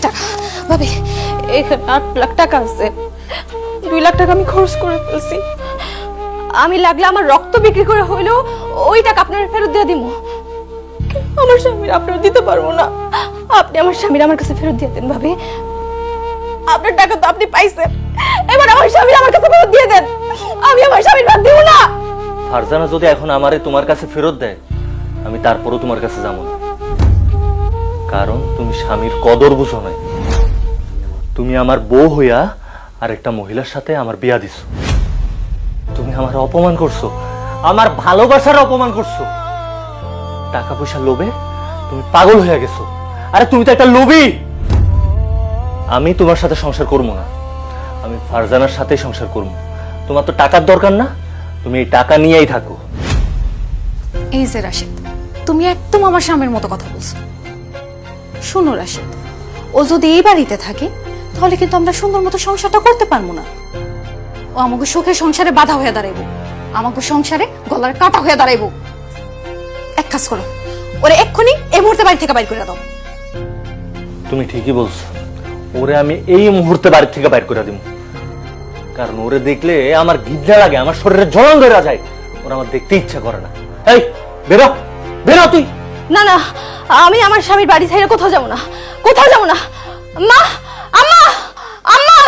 টাকা ভাবি, এখানে 8 লাখ টাকা আছে। 2 লাখ টাকা আমি খরচ করে ফেলছি। আমি লাগলে আমার রক্ত বিক্রি করে হইলেও ওই টাকা আপনার ফেরত দিয়ে দিব। আমার স্বামীর আপনার দিতে পারবো না। আপনি আমার স্বামীর আমার কাছে ফেরত দিয়ে দেন ভাবি। আপনার টাকা তো আপনি পাইছেন, এবার আমার স্বামীর আমার কাছে ফেরত দিয়ে দেন। আমি আমার স্বামীর বাদ দিব না। ফারজানা যদি এখন আমারে তোমার কাছে ফেরত দেয়, আমি তারপরও তোমার কাছে যাবো না। কারণ তুমি স্বামীর কদর বুঝো নাই। তুমি আমার বউ হইয়া আর একটা মহিলার সাথে আমার বিয়া দিছো। তুমি আমার অপমান করছো, আমার ভালোবাসার অপমান করছো। টাকা পয়সার লোভে তুমি পাগল হয়ে গেছো। আরে তুমি তো একটা লোভী। আমি তোমার সাথে সংসার করবো না, আমি ফারজানার সাথে সংসার করবো। তোমার তো টাকার দরকার না, তুমি এই টাকা নিয়েই থাকো। এই যে রাশিদ, তুমি একদম আমার স্বামীর মতো কথা বলছো। শোনো রাশিদ, ও যদি এই বাড়িতে থাকে তাহলে কিন্তু আমরা সুন্দর মতো সংসারটা করতে পারবো না। ও আমাকে সুখে সংসারে বাধা হয়ে দাঁড়াইবো, আমাকে সংসারে গলার কাটা হয়ে দাঁড়াইবো। এক কাজ করো, ওরে এক্ষুনি এই মুহূর্তে বাড়ি থেকে বাইর করে দাও। তুমি ঠিকই বলছো, ওরে আমি এই মুহূর্তে বাড়ি থেকে বাইর করে দিব। কারণ ওরে দেখলে আমার ঘৃণা লাগে, আমার শরীরে জ্বলন ধরে যায়। ওরা আমার দেখতে ইচ্ছা করে না। এই বেরো, বেরো তুই। না না, আমি আমার স্বামীর বাড়ি ছেড়ে কোথাও যাবো না, কোথাও যাবো না। মা, আম্মা, আম্মা,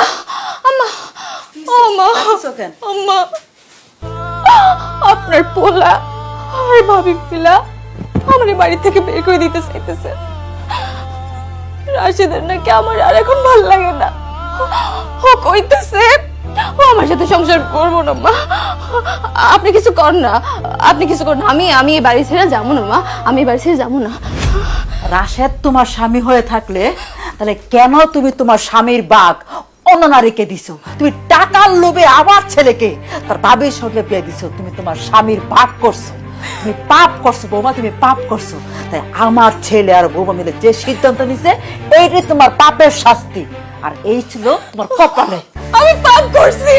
আম্মা, ও মা, আম্মা, আপনার পোলা আর ভাবি পিলা আমার এই বাড়ি থেকে বের করে দিতে চাইতেছে। রাশিদের নাকি আমার আর এখন ভালো লাগে না। ও কইতেছে ও আমার সাথে সংসার করবো না। মা, আপনি কিছু কর না, আপনি কিছু কর না। আমি এই বাড়ি ছেড়ে যাবো না মা, আমি এই বাড়ি ছেড়ে যাবো না। রাশেদ তোমার স্বামী হয়ে থাকলে তাহলে কেন তুমি তোমার স্বামীর বাগ অন্য নারীকে দিছো? তুমি টাকার লোভে আবার ছেলেকে তার ভাবির সঙ্গে বিয়ে দিছো। তুমি তোমার স্বামীর ভাগ করছো, তুমি পাপ করছো বৌমা, তুমি পাপ করছো। তাই আমার ছেলে আর বৌমা মিলে যে সিদ্ধান্ত নিছে এইটাই তোমার পাপের শাস্তি, আর এই ছিল তোমার কপালে। আমি পাপ করছি,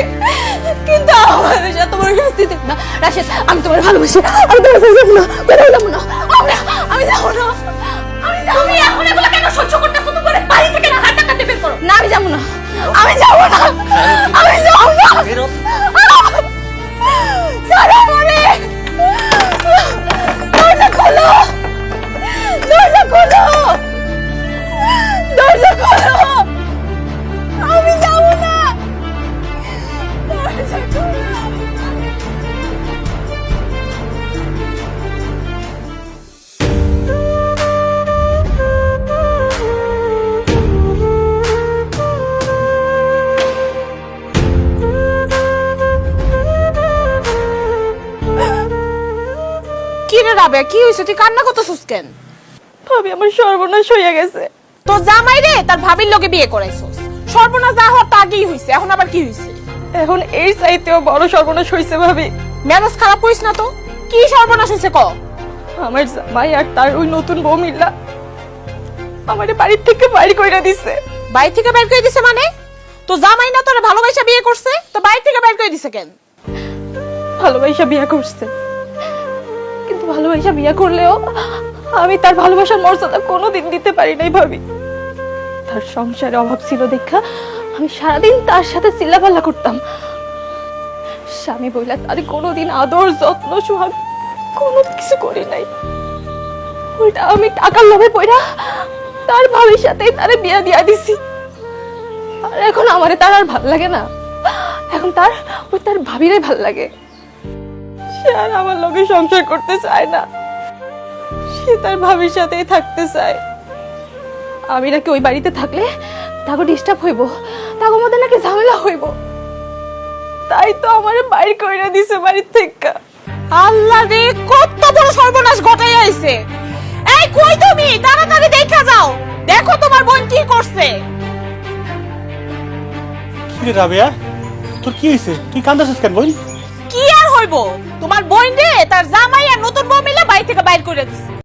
কিন্তু আমাদের সাথে তোমার শাস্তি দেব না। রাশেদ, আমি তোমার ভালোবাসি, আমি তোমার সাথে যাবো না, কোথাও যাবো না। আমি যাবো না, আমি এখন এগুলো কেন সহ্য করতেছো? তোমার বাড়ি থেকে না হাত টাকা বের করো। না, আমি যাবো না, আমি যাবো না, আমি যাবো না। সারা মনে দরজা খোলো, দরজা খোলো, দরজা খোলো। আমি যাবো না, দরজা খোলো। কি রে রাবেয়া, কি হইছে? তুই কান্না করতেছিস কেন? ভাবি, আমার সর্বনাশ হয়ে গেছে। তোর জামাই রে তার ভাবির লগে বিয়ে করাইছস। সর্বনাশ যা হওয়ার তা আগেই হইছে, এখন আবার কি হইছে? এখন এই চাইতেও বড় সর্বনাশ হয়েছে ভাবি। মেজাজ খারাপ করিস না তো। কি সর্বনাশ হইছে ক? আমার জামাই আর তার ওই নতুন বউ মিল্লা আমার বাড়ির থেকে বাইরে কইরা দিছে। বাড়ি থেকে বের করে দিছে মানে? তো জামাই না তোরে ভালোবাসা বিয়ে করছে, তো বাড়ি থেকে বের করে দিছে কেন? ভালোবাসা বিয়ে করছে, কিন্তু ভালোবাসা বিয়ে করলেও আমি তার ভালোবাসার মর্যাদা কোনোদিন দিতে পারি নাই ভাবি। তার সংসারে অভাব ছিল দেখা আমি সারাদিন তার সাথে চিল্লাপাল্লা করতাম। স্বামী বইলা তার কোনোদিন আদর যত্ন সোহাগ কোনো কিছু করি নাই। ওইটা আমি টাকার লোভে পড়া তার ভাবির সাথে তারে বিয়া দিয়া দিছি। আর এখন আমারে তার আর ভাল লাগে না, এখন তার ভাবিরে ভাল লাগে। সে আর আমার লগে সংসার করতে চায় না, সে তার ভাবির সাথেই থাকতে চায়। আমি নাকি ওই বাড়িতে থাকলে তাকে ডিস্টার্ব হইব, তাকে মধ্যে নাকি ঝামেলা হইব, তাই তো আমারে বাইর কইরা দিছে বাড়ির থেকে। আল্লাহ রে, কত বড় সর্বনাশ ঘটাই আইছে। এই কই তুমি? তাড়াতাড়ি দেখা যাও, দেখো তোমার বোন কি করছে। কি রে রাবেয়া, তোর কি হইছে? তুই কান্দাছিস কেন বোন? কি আর হইব, তোমার বোন রে তার জামাই আর নতুন বউ মিলে বাড়ি থেকে বাইর করে দিছে।